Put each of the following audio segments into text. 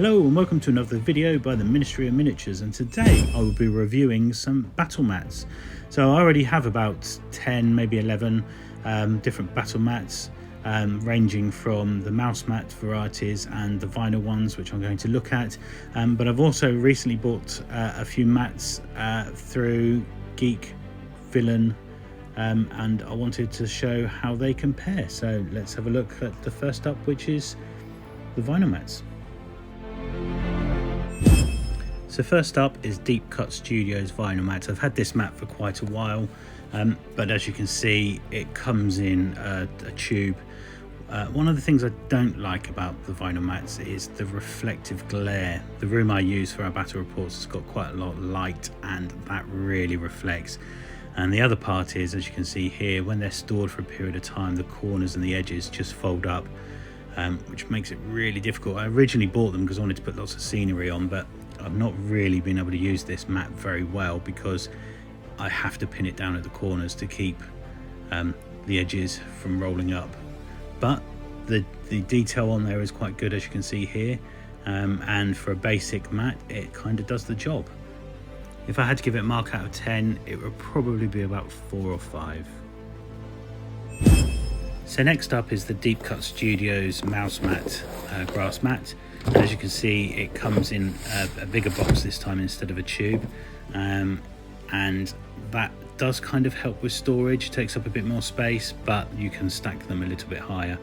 Hello and welcome to another video by the Ministry of Miniatures, and today I will be reviewing some battle mats. So I already have about 10, maybe 11 different battle mats, ranging from the mouse mat varieties and the vinyl ones, which I'm going to look at. But I've also recently bought a few mats through Geek Villain, and I wanted to show how they compare. So let's have a look at the first up, which is the vinyl mats. So first up is Deepcut Studios vinyl mat. I've had this mat for quite a while, but as you can see, it comes in a tube. One of the things I don't like about the vinyl mats is the reflective glare. The room I use for our battle reports has got quite a lot of light, and that really reflects. And the other part is, as you can see here, when they're stored for a period of time, the corners and the edges just fold up, which makes it really difficult. I originally bought them because I wanted to put lots of scenery on, but I've not really been able to use this mat very well because I have to pin it down at the corners to keep the edges from rolling up. But the detail on there is quite good, as you can see here, and for a basic mat it kind of does the job. If I had to give it a mark out of 10, it would probably be about 4 or 5. So next up is the Deepcut Studios mouse mat, grass mat. As you can see, it comes in a bigger box this time instead of a tube, and that does kind of help with storage. Takes up a bit more space, but you can stack them a little bit higher.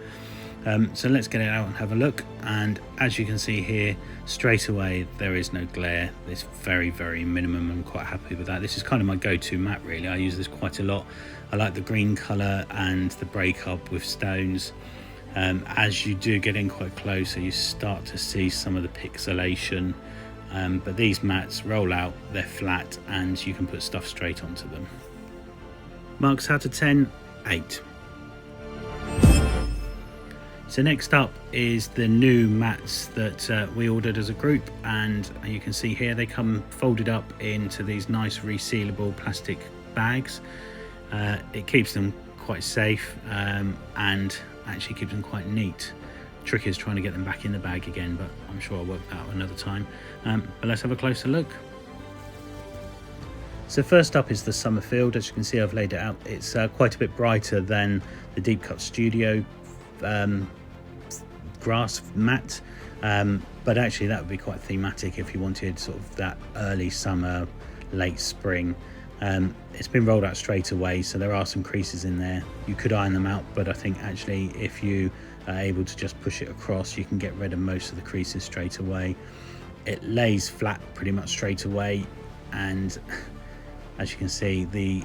So let's get it out and have a look. And as you can see here, straight away there is no glare. It's very minimum. I'm quite happy with that. This is kind of my go-to mat, really. I use this quite a lot. I like the green colour and the break-up with stones. As you do get in quite close, so you start to see some of the pixelation, but these mats roll out, they're flat, and you can put stuff straight onto them. Marks out of 10, 8. So next up is the new mats that we ordered as a group, and you can see here they come folded up into these nice resealable plastic bags. It keeps them quite safe, and actually keeps them quite neat. Trick is trying to get them back in the bag again, but I'm sure I'll work that out another time. But let's have a closer look. So first up is the Summerfield. As you can see, I've laid it out. It's quite a bit brighter than the Deepcut Studio grass mat, but actually that would be quite thematic if you wanted sort of that early summer, late spring. It's been rolled out straight away, so there are some creases in there. You could iron them out, but I think actually if you are able to just push it across, you can get rid of most of the creases straight away. It lays flat pretty much straight away, and as you can see, the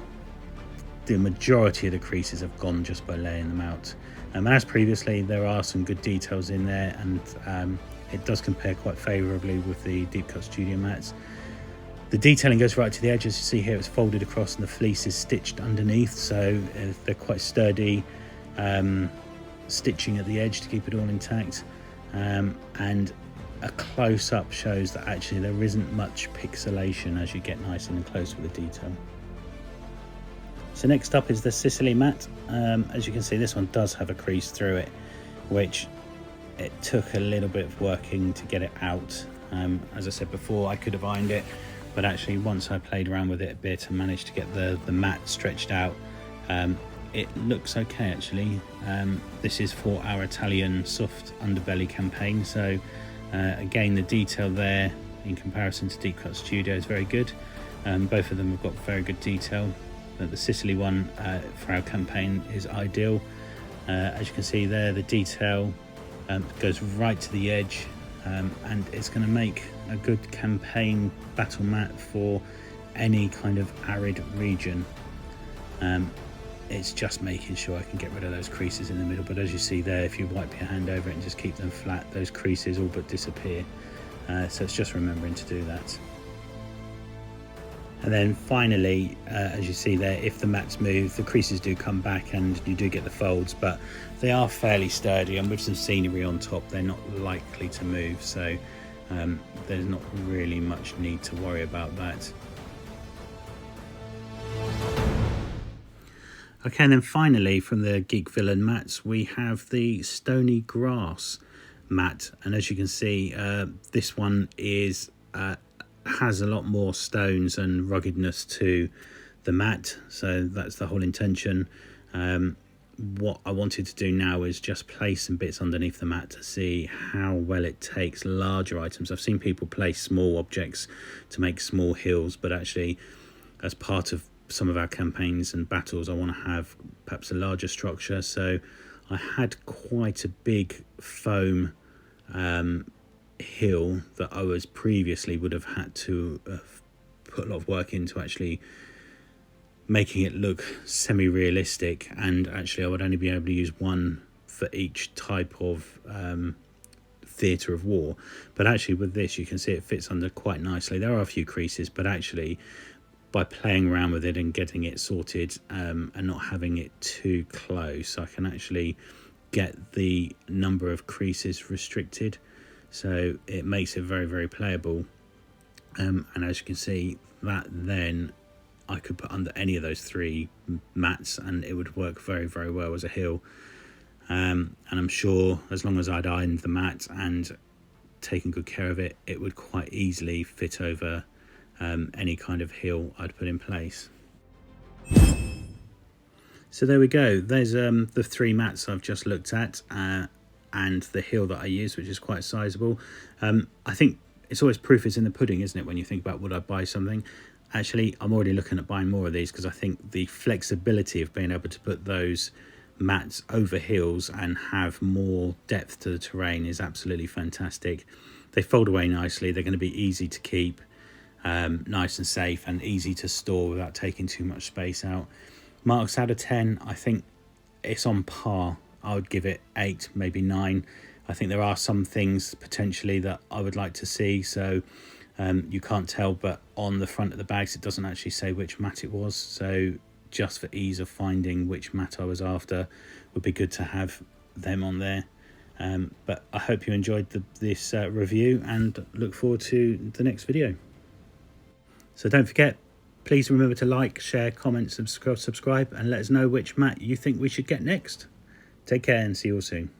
majority of the creases have gone just by laying them out. As previously, there are some good details in there, and it does compare quite favourably with the Deepcut Studio mats. The detailing goes right to the edge. As you see here, it's folded across and the fleece is stitched underneath, so they're quite sturdy, stitching at the edge to keep it all intact, and a close-up shows that actually there isn't much pixelation as you get nice and close with the detail. So next up is the Sicily mat. As you can see, this one does have a crease through it, which it took a little bit of working to get it out. As I said before, I could have ironed it, but actually once I played around with it a bit and managed to get the mat stretched out, it looks okay actually. This is for our Italian soft underbelly campaign, so again the detail there in comparison to Deepcut Studio is very good. Both of them have got very good detail, but the Sicily one for our campaign is ideal. As you can see there, the detail goes right to the edge, and it's going to make a good campaign battle mat for any kind of arid region. It's just making sure I can get rid of those creases in the middle, but as you see there, if you wipe your hand over it and just keep them flat, those creases all but disappear. So it's just remembering to do that. And then finally, as you see there, if the mats move, the creases do come back and you do get the folds, but they are fairly sturdy, and with some scenery on top, they're not likely to move. So there's not really much need to worry about that. Okay, and then finally from the Geek Villain mats, we have the Stoney Grass. mat. And as you can see, this one is has a lot more stones and ruggedness to the mat, so that's the whole intention. What I wanted to do now is just place some bits underneath the mat to see how well it takes larger items. I've seen people place small objects to make small hills, but actually as part of some of our campaigns and battles I want to have perhaps a larger structure. So I had quite a big foam hill that I was previously would have had to put a lot of work into actually making it look semi-realistic, and actually I would only be able to use one for each type of theatre of war. But actually with this you can see it fits under quite nicely. There are a few creases, but actually by playing around with it and getting it sorted and not having it too close, I can actually get the number of creases restricted, so it makes it very, very playable. And as you can see, that then I could put under any of those three mats and it would work very, very well as a hill. And I'm sure as long as I'd ironed the mat and taken good care of it, it would quite easily fit over any kind of hill I'd put in place. So there we go. There's the three mats I've just looked at and the hill that I used, which is quite sizable. I think it's always proof is in the pudding, isn't it, when you think about would I buy something. Actually, I'm already looking at buying more of these because I think the flexibility of being able to put those mats over hills and have more depth to the terrain is absolutely fantastic. They fold away nicely. They're going to be easy to keep, nice and safe, and easy to store without taking too much space out. Marks out of 10, I think it's on par. I would give it 8, maybe 9. I think there are some things potentially that I would like to see, so you can't tell, but on the front of the bags it doesn't actually say which mat it was, so just for ease of finding which mat I was after, would be good to have them on there. But I hope you enjoyed this review and look forward to the next video. So don't forget, please remember to like, share, comment, subscribe, and let us know which mat you think we should get next. Take care and see you all soon.